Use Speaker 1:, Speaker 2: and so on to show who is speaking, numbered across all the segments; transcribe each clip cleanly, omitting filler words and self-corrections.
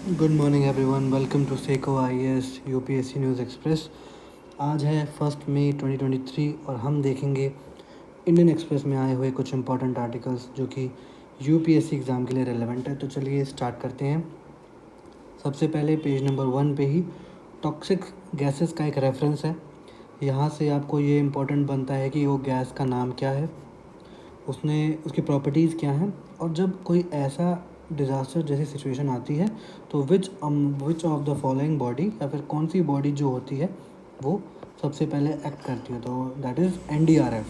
Speaker 1: Good morning everyone, welcome to सेको IAS UPSC news express. आज है 1 मई 2023 और हम देखेंगे इंडियन एक्सप्रेस में आए हुए कुछ इंपॉर्टेंट आर्टिकल्स जो कि यूपीएससी एग्ज़ाम के लिए रेलेवेंट है। तो चलिए स्टार्ट करते हैं। सबसे पहले पेज नंबर 1 पे ही टॉक्सिक गैसेस का एक रेफरेंस है। यहाँ से आपको ये इम्पोर्टेंट बनता है कि वो गैस का नाम क्या है, उसकी प्रॉपर्टीज़ क्या हैं, और जब कोई ऐसा डिज़ास्टर जैसी सिचुएशन आती है तो which of the following body या फिर कौन सी बॉडी जो होती है वो सबसे पहले एक्ट करती है, तो that is NDRF.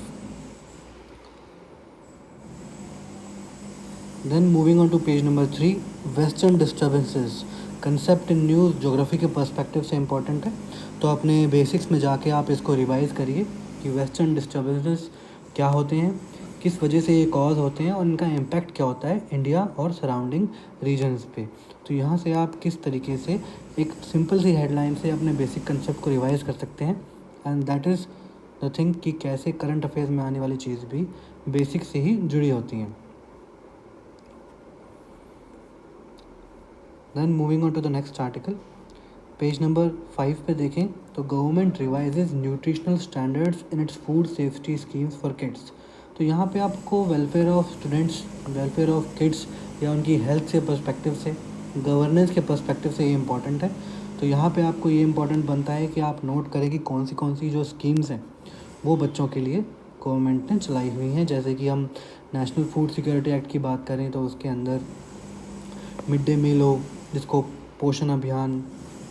Speaker 1: Then moving on to page number 3, western disturbances concept in news geography के पर्सपेक्टिव से इम्पोर्टेंट है। तो अपने बेसिक्स में जाके आप इसको रिवाइज़ करिए कि वेस्टर्न डिस्टर्बेंसेस क्या होते हैं, किस वजह से ये कॉज होते हैं और इनका इम्पैक्ट क्या होता है इंडिया और सराउंडिंग रीजन्स पे। तो यहाँ से आप किस तरीके से एक सिंपल सी हेडलाइन से अपने बेसिक कंसेप्ट को रिवाइज कर सकते हैं, and that is the thing कि कैसे करंट अफेयर्स में आने वाली चीज़ भी बेसिक से ही जुड़ी होती हैं। Then moving on to the next article, page number 5 पे देखें तो government revises nutritional standards in its food safety schemes for kids. तो यहाँ पे आपको welfare of students, welfare of kids या उनकी हेल्थ से पर्सपेक्टिव से, गवर्नेंस के पर्सपेक्टिव से ये इम्पॉर्टेंट है। तो यहाँ पे आपको ये इम्पॉर्टेंट बनता है कि आप नोट करें कि कौन सी जो स्कीम्स हैं वो बच्चों के लिए गवर्नमेंट ने चलाई हुई हैं। जैसे कि हम नेशनल फूड सिक्योरिटी एक्ट की बात करें तो उसके अंदर मिड डे मील हो, जिसको पोषण अभियान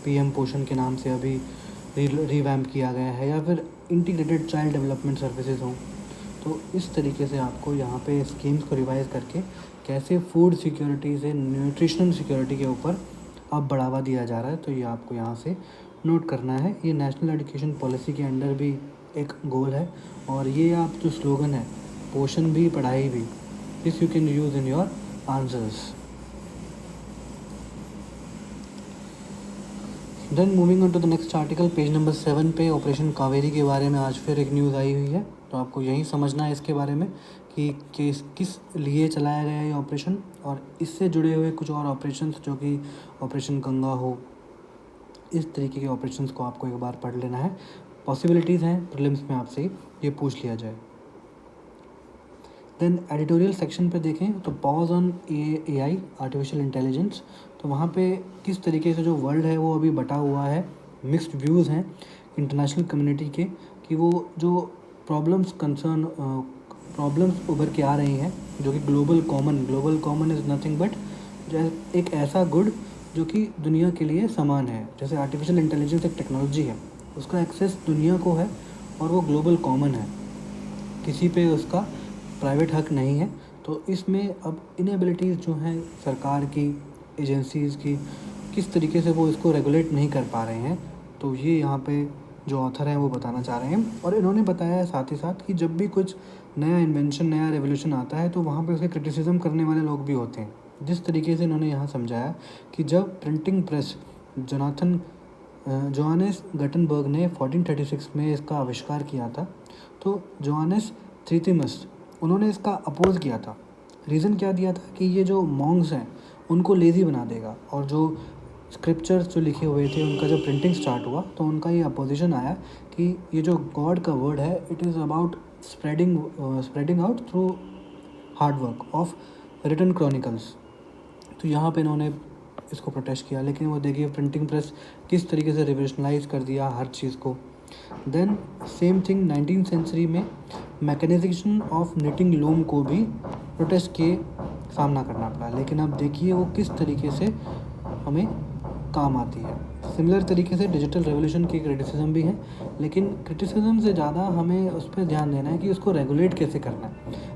Speaker 1: पीएम पोषण के नाम से अभी रिवैम्प किया गया है, या फिर इंटीग्रेटेड चाइल्ड डेवलपमेंट सर्विसेज हों। तो इस तरीके से आपको यहाँ पे स्कीम्स को रिवाइज करके कैसे फूड सिक्योरिटी से न्यूट्रिशनल सिक्योरिटी के ऊपर अब बढ़ावा दिया जा रहा है, तो ये आपको यहाँ से नोट करना है। ये नेशनल एजुकेशन पॉलिसी के अंडर भी एक गोल है, और ये आप जो स्लोगन है पोषण भी पढ़ाई भी, this you can use in your answers. Then moving on to the next article, page number 7 पे ऑपरेशन कावेरी के बारे में आज फिर एक न्यूज़ आई हुई है। तो आपको यही समझना है इसके बारे में कि किस लिए चलाया गया है ये ऑपरेशन, और इससे जुड़े हुए कुछ और ऑपरेशंस जो कि ऑपरेशन गंगा हो, इस तरीके के ऑपरेशंस को आपको एक बार पढ़ लेना है। पॉसिबिलिटीज़ हैं प्रीलिम्स में आपसे ये पूछ लिया जाए। देन एडिटोरियल सेक्शन पे देखें तो pause on AI artificial intelligence. तो वहाँ पे किस तरीके से जो वर्ल्ड है वो अभी बटा हुआ है, मिक्स्ड व्यूज़ हैं इंटरनेशनल कम्युनिटी के, कि वो जो प्रॉब्लम्स उभर के आ रही हैं जो कि global common is nothing but एक ऐसा गुड जो कि दुनिया के लिए समान है। जैसे आर्टिफिशियल इंटेलिजेंस एक टेक्नोलॉजी है, उसका एक्सेस दुनिया को है और वो ग्लोबल कॉमन है, किसी पे उसका प्राइवेट हक नहीं है। तो इसमें अब इनेबिलिटीज़ जो हैं सरकार की, एजेंसीज़ की, किस तरीके से वो इसको रेगुलेट नहीं कर पा रहे हैं, तो ये यहाँ पे जो ऑथर हैं वो बताना चाह रहे हैं। और इन्होंने बताया है साथ ही साथ कि जब भी कुछ नया इन्वेंशन, नया रेवोल्यूशन आता है तो वहाँ पे उसके क्रिटिसिज्म करने वाले लोग भी होते हैं। जिस तरीके से इन्होंने यहाँ समझाया कि जब प्रिंटिंग प्रेस जोहानेस गटनबर्ग ने 1436 में इसका आविष्कार किया था, तो जोहानेस थ्रीथिमस उन्होंने इसका अपोज़ किया था। रीज़न क्या दिया था कि ये जो मॉन्ग्स हैं उनको लेज़ी बना देगा, और जो स्क्रिप्चर्स जो लिखे हुए थे उनका जब प्रिंटिंग स्टार्ट हुआ तो उनका ये अपोजिशन आया कि ये जो गॉड का वर्ड है it is about spreading out through hard work of written chronicles. तो यहाँ पे इन्होंने इसको प्रोटेस्ट किया, लेकिन वो देखिए प्रिंटिंग प्रेस किस तरीके से रिवोल्यूशनाइज कर दिया हर चीज़ को। Then same thing 19th century में मैकेनाइजेशन ऑफ निटिंग लूम को भी प्रोटेस्ट के सामना करना पड़ा, लेकिन अब देखिए वो किस तरीके से हमें काम आती है। सिमिलर तरीके से डिजिटल रेवोल्यूशन की क्रिटिसिज्म भी है, लेकिन क्रिटिसिज्म से ज़्यादा हमें उस पर ध्यान देना है कि उसको रेगुलेट कैसे करना है,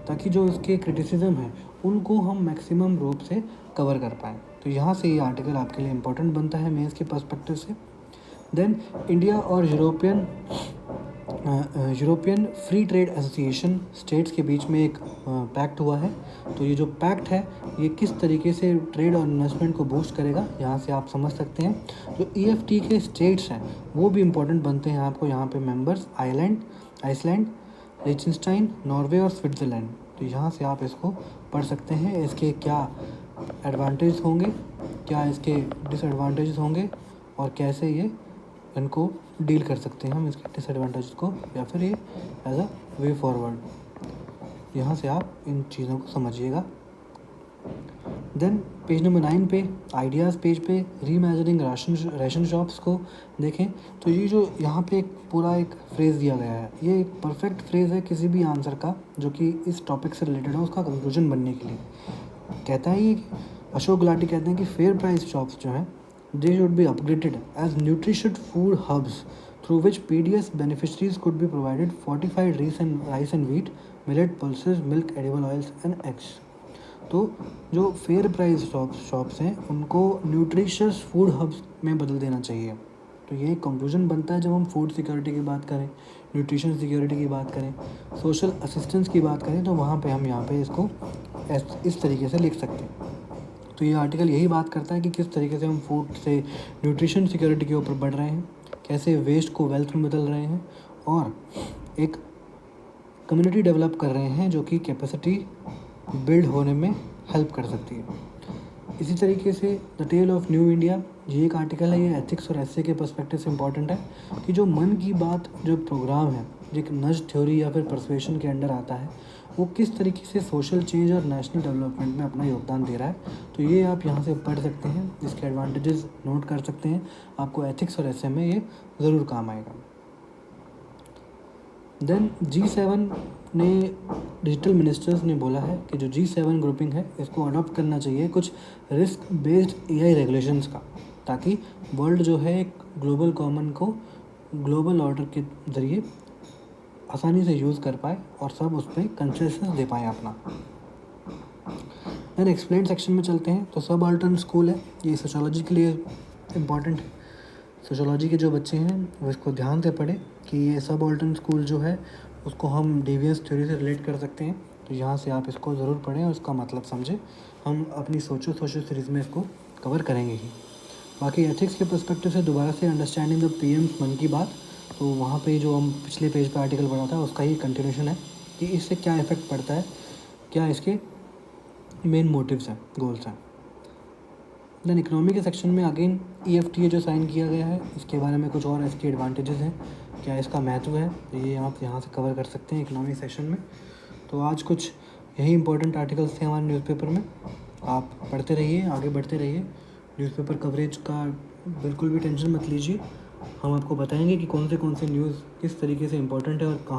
Speaker 1: ताकि जो उसके क्रिटिसिज्म हैं उनको हम मैक्सिमम रूप से कवर कर पाएँ। तो यहाँ से ये आर्टिकल आपके लिए इम्पोर्टेंट बनता है मेंस के पर्सपेक्टिव से। देन इंडिया और European free trade association states के बीच में एक पैक्ट हुआ है। तो ये जो पैक्ट है ये किस तरीके से ट्रेड और इन्वेस्टमेंट को बूस्ट करेगा, यहाँ से आप समझ सकते हैं। जो EFT के स्टेट्स हैं वो भी इम्पोर्टेंट बनते हैं आपको यहाँ पे मेंबर्स, आइसलैंड, लिechtenstein, नॉर्वे और स्विट्ज़रलैंड। तो यहाँ से आप इसको पढ़ सकते हैं, इसके क्या एडवांटेज होंगे क्या इसके डिसएडवांटेजेस होंगे और कैसे ये इनको डील कर सकते हैं हम इसके डिसएडवांटेज को, या फिर ये एज अ वे फॉरवर्ड। यहाँ से आप इन चीज़ों को समझिएगा। देन पेज नंबर 9 पे आइडियाज़ पेज पे रीइमेजिनिंग राशन शॉप्स को देखें तो ये जो यहाँ पे एक पूरा एक फ्रेज़ दिया गया है, ये एक परफेक्ट फ्रेज़ है किसी भी आंसर का जो कि इस टॉपिक से रिलेटेड हो, उसका कंक्लूजन बनने के लिए। कहता है ये अशोक गुलाटी कहते हैं कि फेयर प्राइस शॉप्स जो हैं they should be upgraded as nutritious food hubs through which PDS beneficiaries could be provided fortified rice and wheat, millet, pulses, milk, edible oils and eggs. तो जो फेयर प्राइस शॉप्स हैं उनको nutritious food hubs में बदल देना चाहिए। तो ये कंक्लूजन बनता है जब हम फूड सिक्योरिटी की बात करें, न्यूट्रिशन सिक्योरिटी की बात करें, सोशल असिस्टेंस की बात करें, तो वहाँ पे हम यहाँ पे इसको इस तरीके से लिख सकते हैं। तो ये आर्टिकल यही बात करता है कि किस तरीके से हम फूड से न्यूट्रिशन सिक्योरिटी के ऊपर बढ़ रहे हैं, कैसे वेस्ट को वेल्थ में बदल रहे हैं और एक कम्युनिटी डेवलप कर रहे हैं जो कि कैपेसिटी बिल्ड होने में हेल्प कर सकती है। इसी तरीके से the tale of new India, ये एक आर्टिकल है, ये एथिक्स और एसे के पर्सपेक्टिव से इम्पॉर्टेंट है कि जो मन की बात जो प्रोग्राम है जो एक नज थ्योरी या फिर परसुएशन के अंडर आता है, वो किस तरीके से सोशल चेंज और नेशनल डेवलपमेंट में अपना योगदान दे रहा है। तो ये आप यहाँ से पढ़ सकते हैं, इसके एडवांटेजेस नोट कर सकते हैं, आपको एथिक्स और एसे में ये ज़रूर काम आएगा। देन G7 ने डिजिटल मिनिस्टर्स ने बोला है कि जो G7 ग्रुपिंग है इसको अडॉप्ट करना चाहिए कुछ रिस्क बेस्ड AI रेगुलेशंस का, ताकि वर्ल्ड जो है एक ग्लोबल कॉमन को ग्लोबल ऑर्डर के ज़रिए आसानी से यूज़ कर पाए और सब उस पर कंसेंसस दे पाएँ अपना। देन एक्सप्लेन सेक्शन में चलते हैं। तो सब अल्टर्न स्कूल है, ये सोशोलॉजी के लिए इम्पॉर्टेंट है। सोशोलॉजी के जो बच्चे हैं वो इसको ध्यान से पढ़ें कि ये सब अल्टर्न स्कूल जो है उसको हम डेवियस थ्योरी से रिलेट कर सकते हैं। तो यहाँ से आप इसको ज़रूर पढ़ें और उसका मतलब समझें। हम अपनी सोचो सीरीज़ में इसको कवर करेंगे ही। बाकी एथिक्स के पर्सपेक्टिव से दोबारा से अंडरस्टैंडिंग द PM's मन की बात, तो वहाँ पे जो हम पिछले पेज पे आर्टिकल पढ़ा था उसका ही कंटिन्यूशन है कि इससे क्या इफ़ेक्ट पड़ता है, क्या इसके मेन मोटिव्स हैं, गोल्स हैं। देन इकोनॉमी के सेक्शन में अगेन EFTA जो साइन किया गया है इसके बारे में कुछ और इसके एडवांटेजेस हैं, क्या इसका महत्व है, ये आप यहाँ से कवर कर सकते हैं इकोनॉमी सेक्शन में। तो आज कुछ यही इंपॉर्टेंट आर्टिकल्स थे हमारे न्यूज़पेपर में। आप पढ़ते रहिए, आगे बढ़ते रहिए। न्यूज़पेपर कवरेज का बिल्कुल भी टेंशन मत लीजिए, हम आपको बताएंगे कि कौन से न्यूज़ किस तरीके से इम्पोर्टेंट है और कहाँ